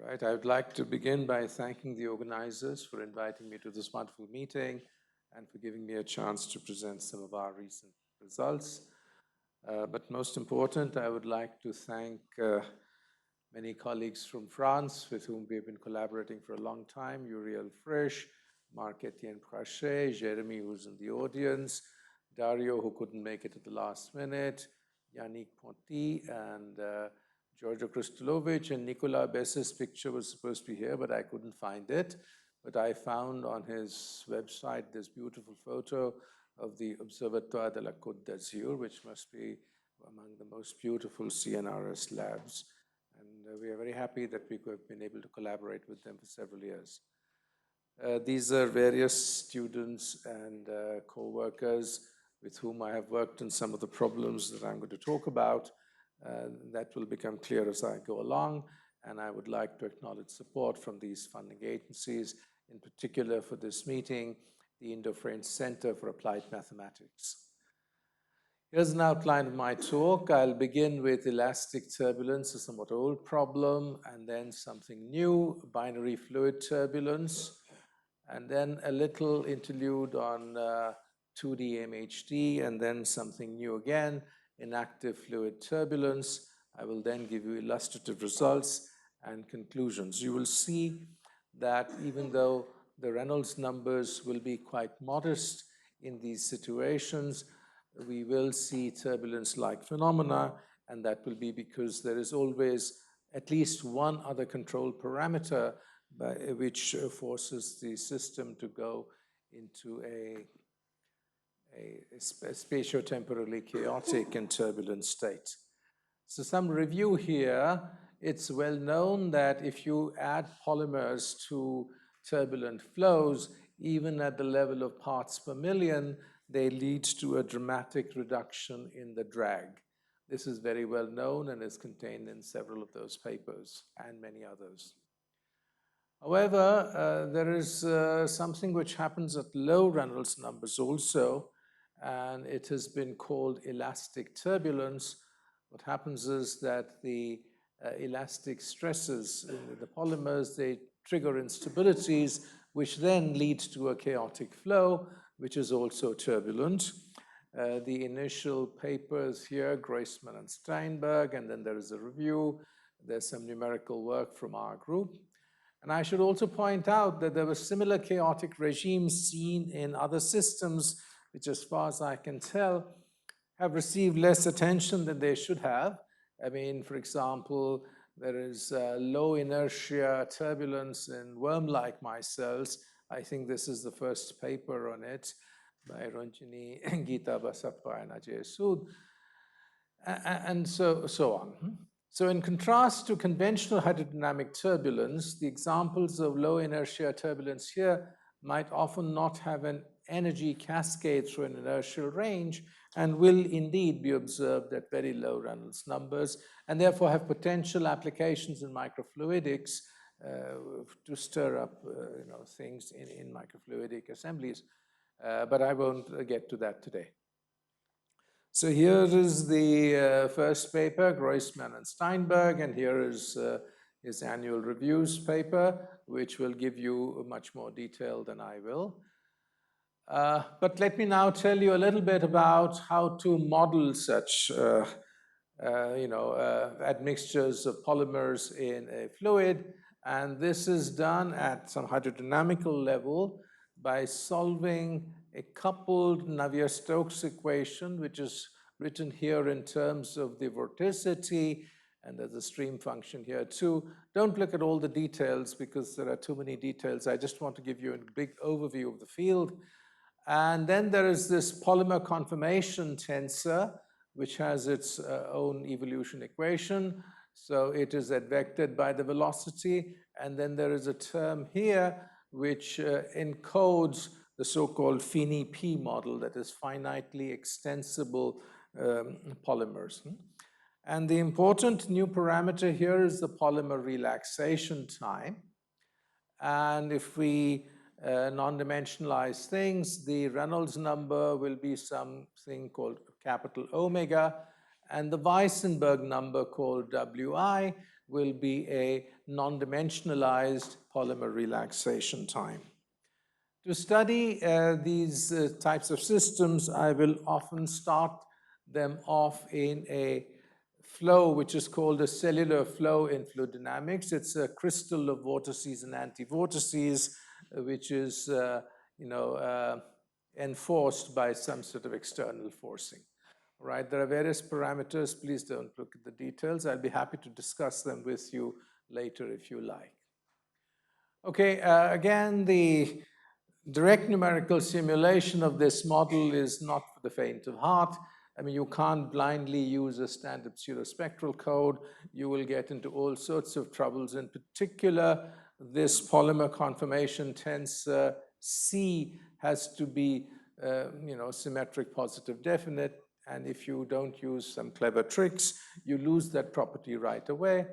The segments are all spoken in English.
Right, I would like to begin by thanking the organizers for inviting me to this wonderful meeting and for giving me a chance to present some of our recent results. But most important, I would like to thank many colleagues from France with whom we have been collaborating for a long time, Uriel Frisch, Marc-Etienne Prachet, Jeremy, who's in the audience, Dario, who couldn't make it at the last minute, Yannick Ponty, and Giorgio Kristulovic, and Nicolas Besse's picture was supposed to be here, but I couldn't find it. But I found on his website this beautiful photo of the Observatoire de la Côte d'Azur, which must be among the most beautiful CNRS labs. And we are very happy that we have been able to collaborate with them for several years. These are various students and co-workers with whom I have worked on some of the problems that I'm going to talk about. That will become clear as I go along. And I would like to acknowledge support from these funding agencies, in particular for this meeting, the Indo-French Center for Applied Mathematics. Here's an outline of my talk. I'll begin with elastic turbulence, a somewhat old problem, and then something new, binary fluid turbulence, and then a little interlude on 2D MHD, and then something new again, inactive fluid turbulence. I will then give you illustrative results and conclusions. You will see that even though the Reynolds numbers will be quite modest in these situations, we will see turbulence-like phenomena, and that will be because there is always at least one other control parameter which forces the system to go into a spatiotemporally chaotic and turbulent state. So some review here. It's well known that if you add polymers to turbulent flows, even at the level of parts per million, they lead to a dramatic reduction in the drag. This is very well known and is contained in several of those papers and many others. However, there is something which happens at low Reynolds numbers also, and it has been called elastic turbulence. What happens is that the elastic stresses in the polymers, they trigger instabilities, which then lead to a chaotic flow, which is also turbulent. The initial papers here, Groisman and Steinberg, and then there is a review. There's some numerical work from our group. And I should also point out that there were similar chaotic regimes seen in other systems, which, as far as I can tell, have received less attention than they should have. I mean, for example, there is low inertia turbulence in worm-like micelles. I think this is the first paper on it by Ranjini, Geeta Basappa, and Ajay Sood, and so on. So in contrast to conventional hydrodynamic turbulence, the examples of low inertia turbulence here might often not have an energy cascade through an inertial range and will indeed be observed at very low Reynolds numbers, and therefore have potential applications in microfluidics to stir up things in microfluidic assemblies. But I won't get to that today. So here is the first paper, Groisman and Steinberg, and here is his annual reviews paper, which will give you much more detail than I will. But let me now tell you a little bit about how to model such admixtures of polymers in a fluid. And this is done at some hydrodynamical level by solving a coupled Navier-Stokes equation, which is written here in terms of the vorticity, and there's a stream function here too. Don't look at all the details because there are too many details. I just want to give you a big overview of the field. And then there is this polymer conformation tensor, which has its own evolution equation. So it is advected by the velocity. And then there is a term here which encodes the so-called FINI-P model, that is finitely extensible polymers. And the important new parameter here is the polymer relaxation time. And if we non-dimensionalize things, the Reynolds number will be something called capital omega, and the Weissenberg number called Wi. will be a non-dimensionalized polymer relaxation time. To study these types of systems, I will often start them off in a flow which is called a cellular flow in fluid dynamics. It's a crystal of vortices and anti-vortices, which is enforced by some sort of external forcing. Right, there are various parameters. Please don't look at the details. I'll be happy to discuss them with you later if you like. Okay, again, the direct numerical simulation of this model is not for the faint of heart. I mean, you can't blindly use a standard pseudospectral code. You will get into all sorts of troubles. In particular, this polymer conformation tensor C has to be, symmetric, positive, definite. And if you don't use some clever tricks, you lose that property right away.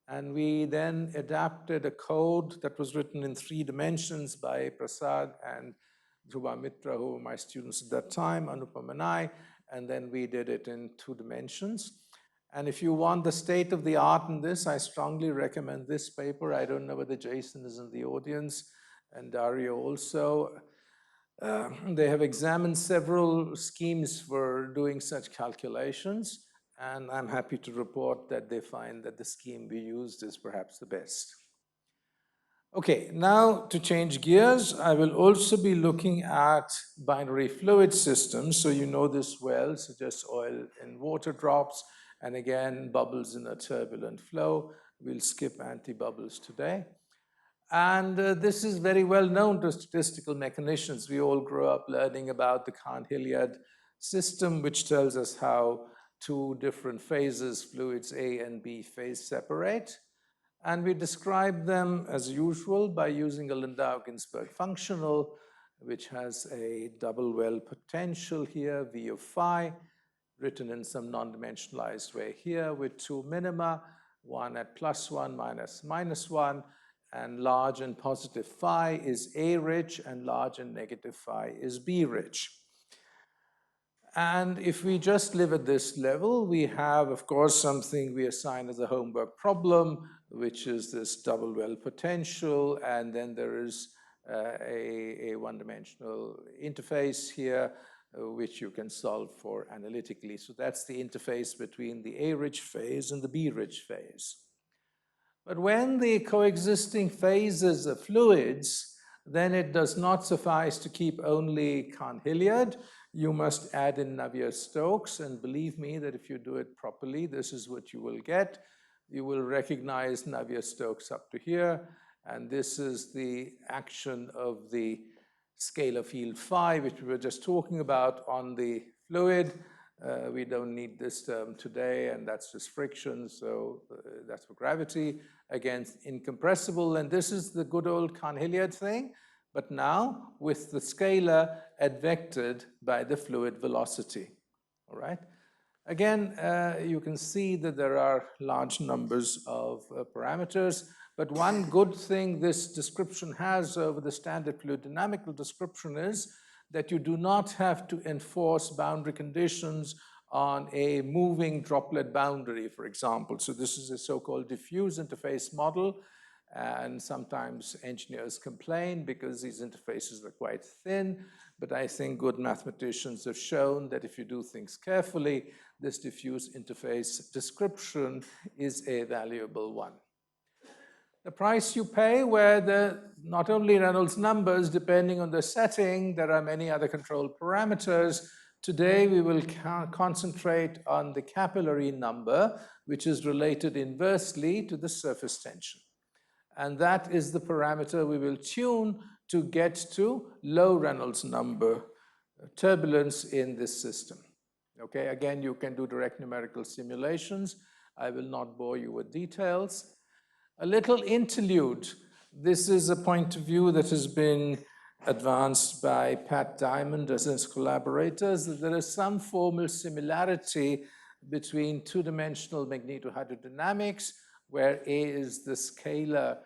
And we then adapted a code that was written in 3 dimensions by Prasad and Dhruva Mitra, who were my students at that time, Anupam and I, and then we did it in 2 dimensions. And if you want the state of the art in this, I strongly recommend this paper. I don't know whether Jason is in the audience, and Dario also. They have examined several schemes for doing such calculations, and I'm happy to report that they find that the scheme we used is perhaps the best. Okay, now to change gears, I will also be looking at binary fluid systems, so you know this well, so just oil and water drops, and again, bubbles in a turbulent flow. We'll skip anti-bubbles today. And this is very well known to statistical mechanicians. We all grew up learning about the Cahn-Hilliard system, which tells us how 2 different phases, fluids A and B, phase separate. And we describe them as usual by using a Landau-Ginzburg functional, which has a double well potential here, V of phi, written in some non-dimensionalized way here with 2 minima, one at +1, -1, and large and positive phi is A rich, and large and negative phi is B rich. And if we just live at this level, we have, of course, something we assign as a homework problem, which is this double well potential, and then there is a one-dimensional interface here, which you can solve for analytically. So that's the interface between the A-rich phase and the B-rich phase. But when the coexisting phases are fluids, then it does not suffice to keep only Cahn-Hilliard. You must add in Navier-Stokes, and believe me that if you do it properly, this is what you will get. You will recognize Navier-Stokes up to here, and this is the action of the scalar field phi, which we were just talking about on the fluid. We don't need this term today, and that's just friction, so that's for gravity. Again, incompressible, and this is the good old Cahn-Hilliard thing, but now with the scalar advected by the fluid velocity, all right? Again, you can see that there are large numbers of parameters, but one good thing this description has over the standard fluid dynamical description is that you do not have to enforce boundary conditions on a moving droplet boundary, for example. So this is a so-called diffuse interface model, and sometimes engineers complain because these interfaces are quite thin, but I think good mathematicians have shown that if you do things carefully, this diffuse interface description is a valuable one. The price you pay, where not only Reynolds numbers, depending on the setting, there are many other control parameters. Today, we will concentrate on the capillary number, which is related inversely to the surface tension. And that is the parameter we will tune to get to low Reynolds number turbulence in this system. Okay, again, you can do direct numerical simulations. I will not bore you with details. A little interlude. This is a point of view that has been advanced by Pat Diamond as his collaborators, that there is some formal similarity between 2-dimensional magnetohydrodynamics, where A is the scalar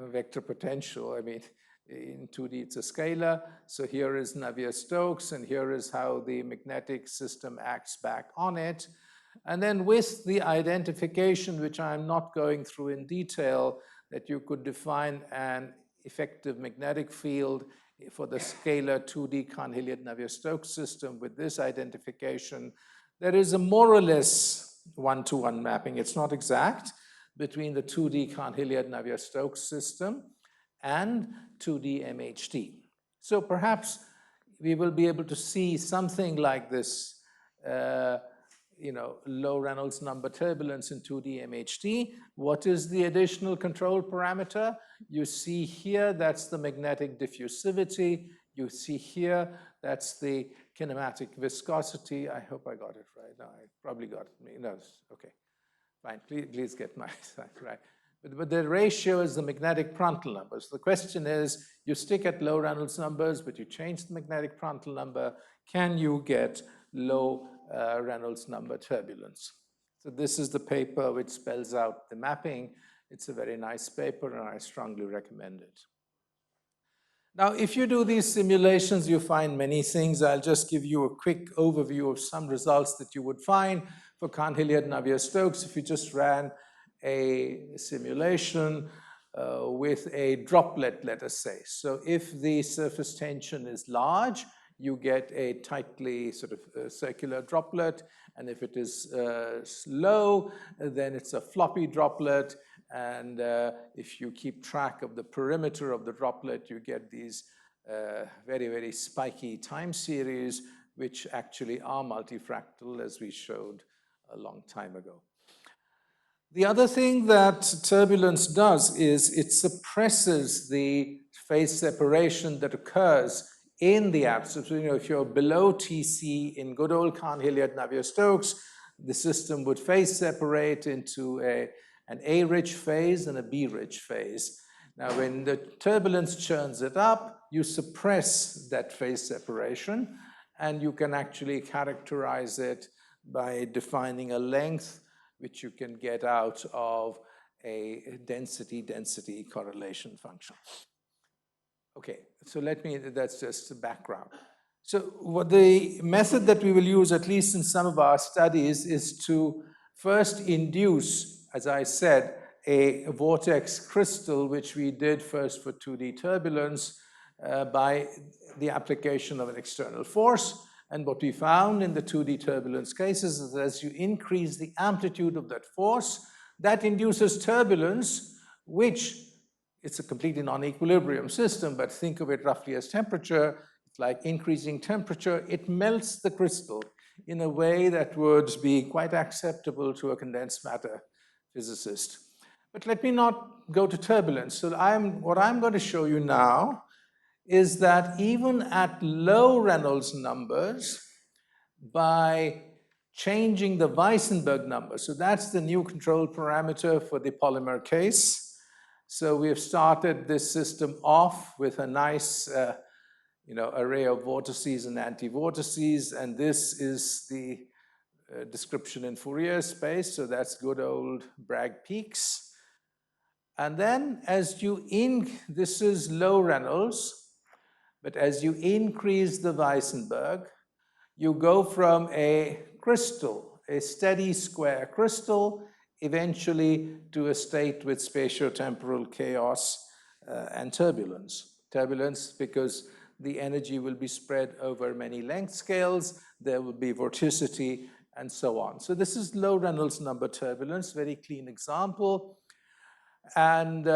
vector potential. I mean, in 2D, it's a scalar. So here is Navier-Stokes, and here is how the magnetic system acts back on it. And then with the identification, which I'm not going through in detail, that you could define an effective magnetic field for the scalar 2D Cahn-Hilliard-Navier-Stokes system with this identification, there is a more or less one-to-one mapping. It's not exact between the 2D Cahn-Hilliard-Navier-Stokes system and 2D MHT. So perhaps we will be able to see something like this, low Reynolds number turbulence in 2D MHT. What is the additional control parameter? You see here, that's the magnetic diffusivity. You see here, that's the kinematic viscosity. I hope I got it right. No, I probably got it. No, okay, fine. Please get my side right. But the ratio is the magnetic Prandtl numbers. The question is, you stick at low Reynolds numbers, but you change the magnetic Prandtl number. Can you get low Reynolds number turbulence? So this is the paper which spells out the mapping. It's a very nice paper, and I strongly recommend it. Now, if you do these simulations, you find many things. I'll just give you a quick overview of some results that you would find for Cahn-Hilliard-Navier-Stokes if you just ran a simulation with a droplet, let us say. So if the surface tension is large, you get a tightly sort of circular droplet, and if it is low, then it's a floppy droplet, and if you keep track of the perimeter of the droplet, you get these very, very spiky time series, which actually are multifractal, as we showed a long time ago. The other thing that turbulence does is it suppresses the phase separation that occurs in the absence. If you're below TC in good old Cahn-Hilliard-Navier-Stokes, the system would phase separate into an A-rich phase and a B-rich phase. Now, when the turbulence churns it up, you suppress that phase separation, and you can actually characterize it by defining a length which you can get out of a density-density correlation function. Okay, so that's just the background. So what the method that we will use, at least in some of our studies, is to first induce, as I said, a vortex crystal, which we did first for 2D turbulence by the application of an external force. And what we found in the 2D turbulence cases is that as you increase the amplitude of that force, that induces turbulence, which it's a completely non-equilibrium system, but think of it roughly as temperature. It's like increasing temperature. It melts the crystal in a way that would be quite acceptable to a condensed matter physicist. But let me not go to turbulence. So what I'm going to show you now is that even at low Reynolds numbers, by changing the Weissenberg number, so that's the new control parameter for the polymer case. So we have started this system off with a nice array of vortices and anti-vortices, and this is the description in Fourier space, so that's good old Bragg peaks. And then this is low Reynolds, but as you increase the Weissenberg, you go from a crystal, a steady square crystal, eventually to a state with spatiotemporal chaos and turbulence. Turbulence because the energy will be spread over many length scales, there will be vorticity, and so on. So this is low Reynolds number turbulence, very clean example. And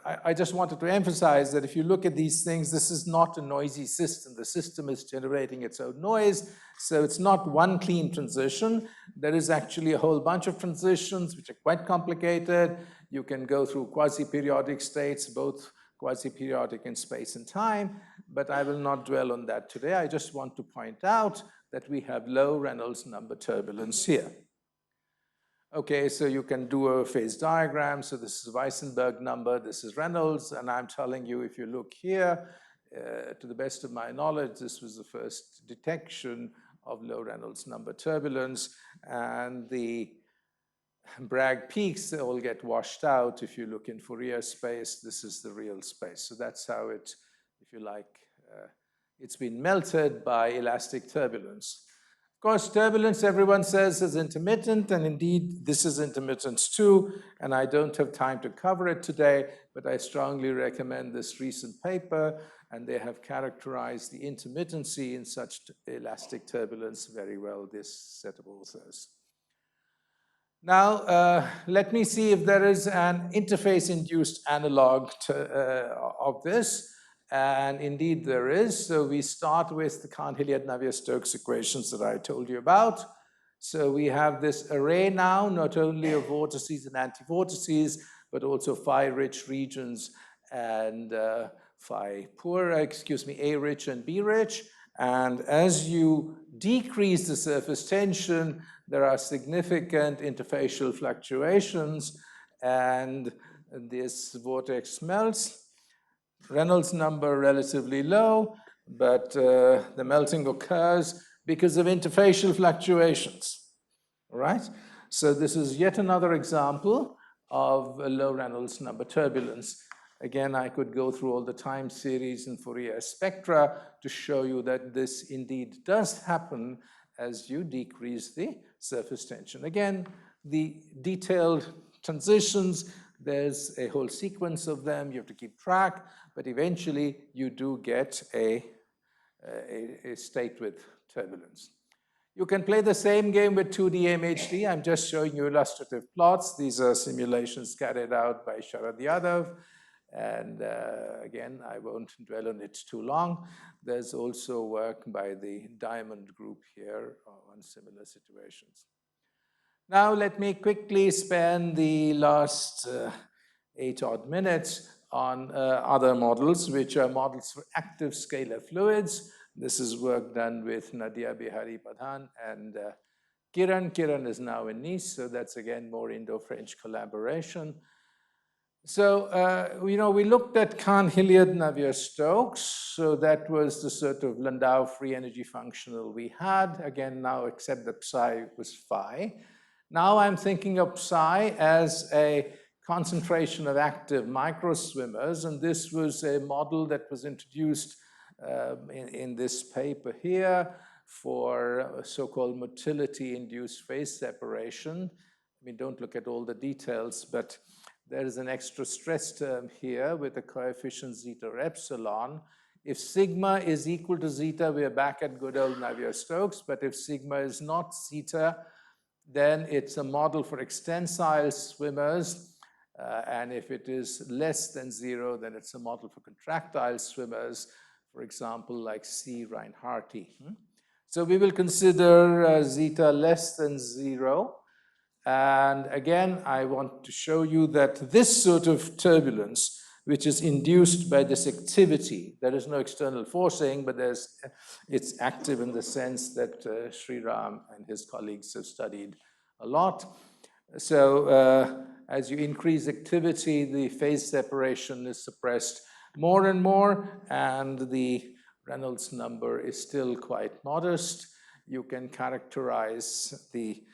I just wanted to emphasize that if you look at these things, this is not a noisy system. The system is generating its own noise, so it's not one clean transition. There is actually a whole bunch of transitions which are quite complicated. You can go through quasi-periodic states, both quasi-periodic in space and time, but I will not dwell on that today. I just want to point out that we have low Reynolds number turbulence here. Okay, so you can do a phase diagram. So this is Weissenberg number, this is Reynolds, and I'm telling you, if you look here, to the best of my knowledge, this was the first detection of low Reynolds number turbulence, and the Bragg peaks, they all get washed out. If you look in Fourier space, this is the real space. So that's how it, if you like, it's been melted by elastic turbulence. course, turbulence, everyone says, is intermittent, and indeed, this is intermittent too, and I don't have time to cover it today, but I strongly recommend this recent paper, and they have characterized the intermittency in such elastic turbulence very well, this set of authors. Now, let me see if there is an interface-induced analog of this. And indeed there is. So we start with the Cahn-Hilliard-Navier-Stokes equations that I told you about. So we have this array now, not only of vortices and antivortices, but also phi-rich regions and A-rich and B-rich. And as you decrease the surface tension, there are significant interfacial fluctuations, and this vortex melts. Reynolds number relatively low, but the melting occurs because of interfacial fluctuations, all right? So this is yet another example of a low Reynolds number turbulence. Again, I could go through all the time series and Fourier spectra to show you that this indeed does happen as you decrease the surface tension. Again, the detailed transitions, there's a whole sequence of them. You have to keep track, but eventually you do get a state with turbulence. You can play the same game with 2D MHD. I'm just showing you illustrative plots. These are simulations carried out by Sharad Yadav. And again, I won't dwell on it too long. There's also work by the Diamond Group here on similar situations. Now, let me quickly spend the last 8 odd minutes on other models, which are models for active scalar fluids. This is work done with Nadia Bihari Pradhan and Kiran. Kiran is now in Nice, so that's again more Indo-French collaboration. So, we looked at Cahn-Hilliard-Navier-Stokes. So that was the sort of Landau free energy functional we had. Again, now except that psi was phi. Now I'm thinking of psi as a concentration of active microswimmers, and this was a model that was introduced in this paper here for so-called motility-induced phase separation. I mean, don't look at all the details, but there is an extra stress term here with the coefficient zeta or epsilon. If sigma is equal to zeta, we are back at good old Navier-Stokes, but if sigma is not zeta, then it's a model for extensile swimmers, and if it is less than 0, then it's a model for contractile swimmers, for example, like C. Reinhardti. So we will consider zeta less than 0. And again, I want to show you that this sort of turbulence, which is induced by this activity, there is no external forcing, but it's active in the sense that Sriram and his colleagues have studied a lot. So as you increase activity, the phase separation is suppressed more and more, and the Reynolds number is still quite modest. You can characterize the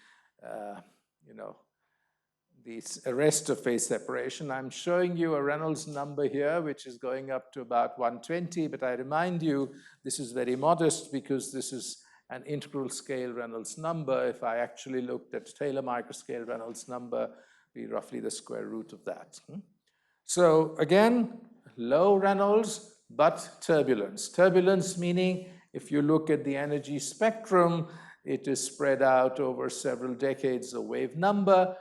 arrest of phase separation. I'm showing you a Reynolds number here, which is going up to about 120, but I remind you, this is very modest because this is an integral scale Reynolds number. If I actually looked at Taylor microscale Reynolds number, it'd be roughly the square root of that. So again, low Reynolds, but turbulence. Turbulence meaning if you look at the energy spectrum, it is spread out over several decades of wave number.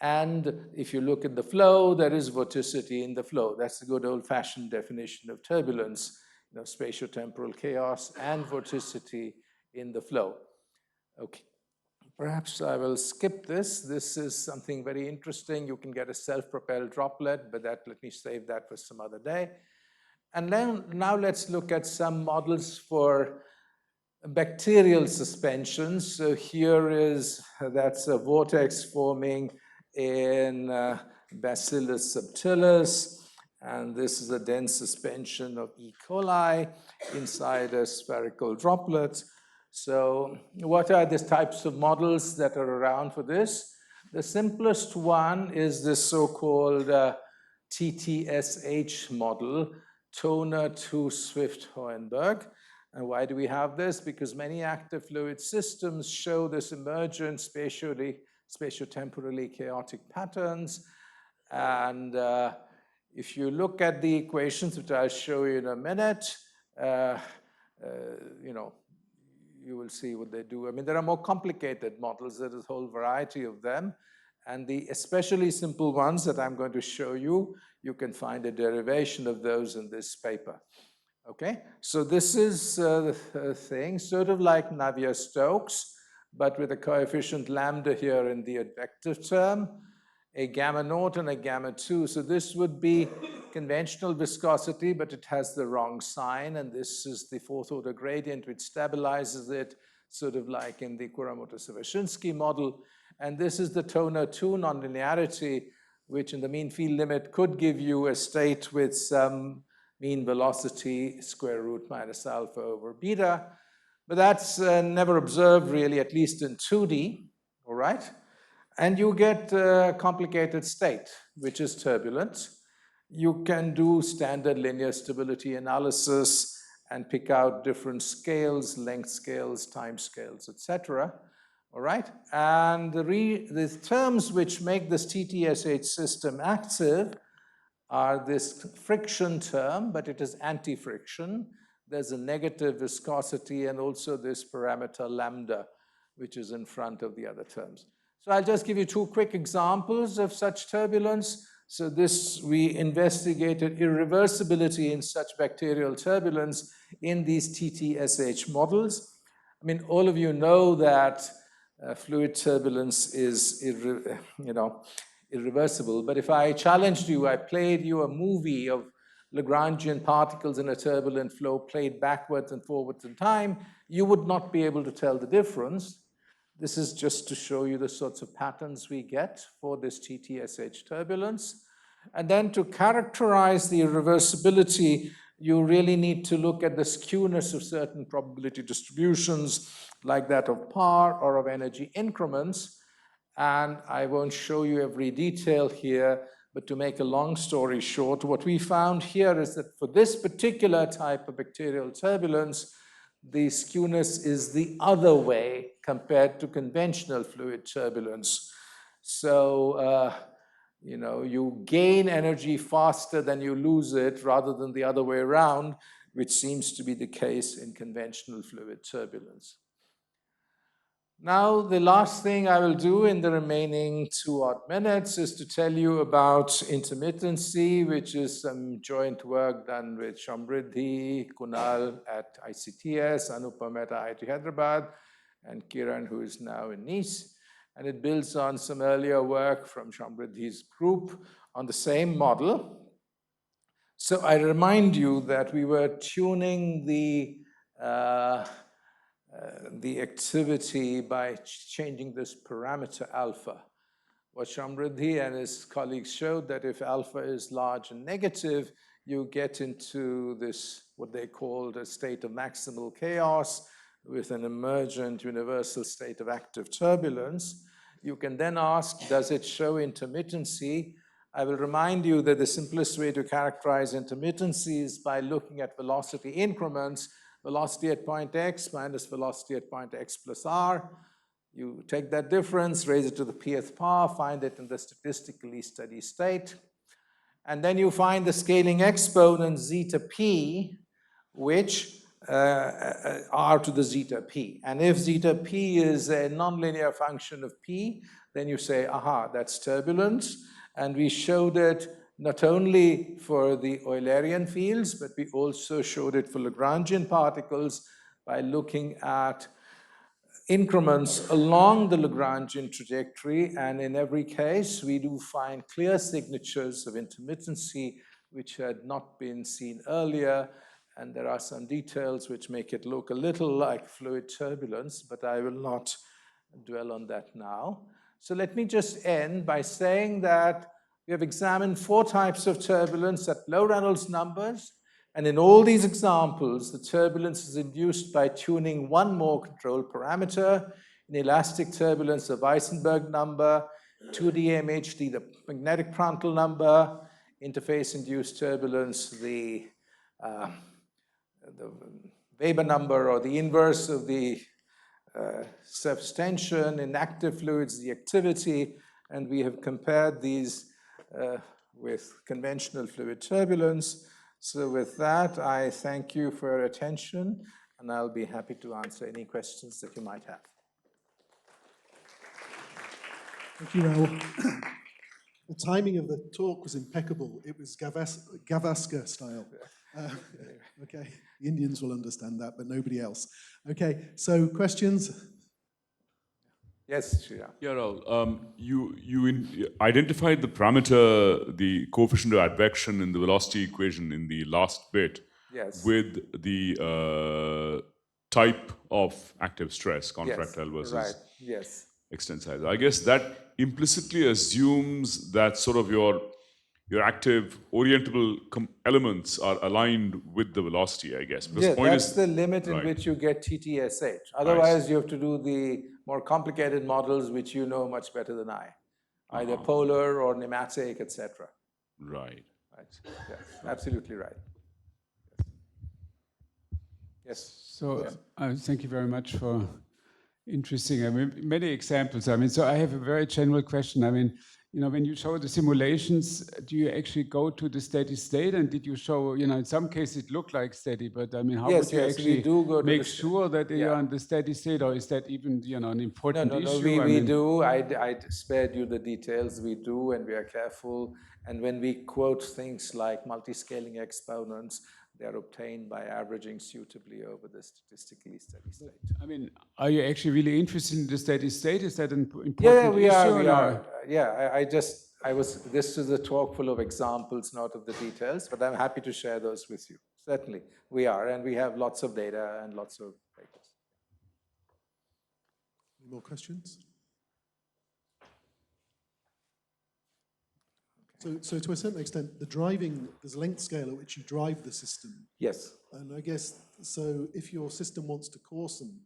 And if you look at the flow, there is vorticity in the flow. That's the good old-fashioned definition of turbulence, spatiotemporal chaos and vorticity in the flow. Okay, perhaps I will skip this. This is something very interesting. You can get a self-propelled droplet, but let me save that for some other day. And then now let's look at some models for bacterial suspensions. So that's a vortex forming in Bacillus subtilis, and this is a dense suspension of E. coli inside a spherical droplet. So what are the types of models that are around for this? The simplest one is the so-called TTSH model, Toner to Swift-Hohenberg. And why do we have this? Because many active fluid systems show this emergent spatiotemporally chaotic patterns. And if you look at the equations, which I'll show you in a minute, you know, you will see what they do. I mean, there are more complicated models. There is a whole variety of them. And the especially simple ones that I'm going to show you, you can find a derivation of those in this paper. Okay, so this is the thing, sort of like Navier-Stokes, but with a coefficient lambda here in the advective term, a gamma naught and a gamma 2. So this would be conventional viscosity, but it has the wrong sign, and this is the fourth order gradient which stabilizes it, sort of like in the Kuramoto-Sawashinsky model. And this is the Toner 2 nonlinearity, which in the mean field limit could give you a state with some mean velocity square root minus alpha over beta. But that's never observed really, at least in 2D, all right? And you get a complicated state, which is turbulent. You can do standard linear stability analysis and pick out different scales, length scales, time scales, etc. All right? And the terms which make this TTSH system active are this friction term, but it is anti-friction. There's a negative viscosity and also this parameter lambda, which is in front of the other terms. So I'll just give you two quick examples of such turbulence. So this, we investigated irreversibility in such bacterial turbulence in these TTSH models. I mean, all of you know that fluid turbulence is, irreversible. But if I challenged you, I played you a movie of Lagrangian particles in a turbulent flow played backwards and forwards in time, you would not be able to tell the difference. This is just to show you the sorts of patterns we get for this TTSH turbulence. And then to characterize the irreversibility, you really need to look at the skewness of certain probability distributions, like that of PAR or of energy increments. And I won't show you every detail here, but to make a long story short, what we found here is that for this particular type of bacterial turbulence, the skewness is the other way compared to conventional fluid turbulence. So, you gain energy faster than you lose it rather than the other way around, which seems to be the case in conventional fluid turbulence. Now, the last thing I will do in the remaining 2 odd minutes is to tell you about intermittency, which is some joint work done with Shamriddhi, Kunal at ICTS, Anupam at IIT Hyderabad, and Kiran, who is now in Nice. And it builds on some earlier work from Shamriddhi's group on the same model. So I remind you that we were tuning the activity by changing this parameter alpha. What Shamriddhi and his colleagues showed that if alpha is large and negative, you get into this, what they called a state of maximal chaos with an emergent universal state of active turbulence. You can then ask, does it show intermittency? I will remind you that the simplest way to characterize intermittency is by looking at velocity increments, velocity at point x minus velocity at point x plus r. You take that difference, raise it to the pth power, find it in the statistically steady state. And then you find the scaling exponent zeta p, which r to the zeta p. And if zeta p is a nonlinear function of p, then you say, aha, that's turbulence. And we showed it not only for the Eulerian fields, but we also showed it for Lagrangian particles by looking at increments along the Lagrangian trajectory. And in every case, we do find clear signatures of intermittency, which had not been seen earlier. And there are some details which make it look a little like fluid turbulence, but I will not dwell on that now. So let me just end by saying that we have examined 4 types of turbulence at low Reynolds numbers. And in all these examples, the turbulence is induced by tuning one more control parameter. In elastic turbulence, the Weissenberg number, 2D MHD, the magnetic Prandtl number, interface-induced turbulence, the Weber number, or the inverse of the surface tension in active fluids, the activity, and we have compared these with conventional fluid turbulence. So with that, I thank you for your attention, and I'll be happy to answer any questions that you might have. Thank you, Rahul. The timing of the talk was impeccable. It was Gavaskar style. Okay, the Indians will understand that, but nobody else. Okay, so questions? Yes, Shreya. Yeah, Rahul. You identified the parameter, the coefficient of advection in the velocity equation in the last bit. Yes. With the type of active stress, contractile versus right. Yes. extensile. I guess that implicitly assumes that sort of your active orientable elements are aligned with the velocity, I guess. Because Yeah, the point that's is, the limit in right. which you get TTSH. Otherwise, you have to do the more complicated models, which you know much better than I, either polar or nematic, etc. Right. Right. Yes, absolutely right. Yes. So thank you very much for interesting. I mean, many examples. I mean, so I have a very general question. I mean, you know, when you show the simulations, do you actually go to the steady state? And did you show, you know, in some cases it looked like steady, but I mean, how would you actually make sure that you're on the steady state, or is that even, you know, an important issue? No, we do. I spared you the details. We do, and we are careful. And when we quote things like multiscaling exponents, they're obtained by averaging suitably over the statistically steady state. I mean, are you actually really interested in the steady state? Is that an important issue? We are. Yeah, this is a talk full of examples, not of the details, but I'm happy to share those with you. Certainly, we are, and we have lots of data and lots of papers. Any more questions? So to a certain extent, there's a length scale at which you drive the system. Yes. And I guess, so if your system wants to coarsen,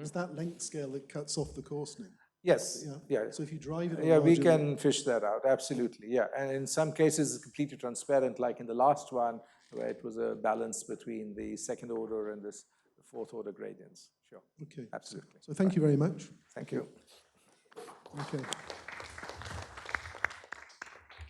is that length scale that cuts off the coarsening? Yes. Yeah. So if you drive it... Yeah, we can fish that out, absolutely, yeah. And in some cases, it's completely transparent, like in the last one, where it was a balance between the second order and the fourth order gradients. Sure. Okay. Absolutely. So thank you very much. Thank you. Okay.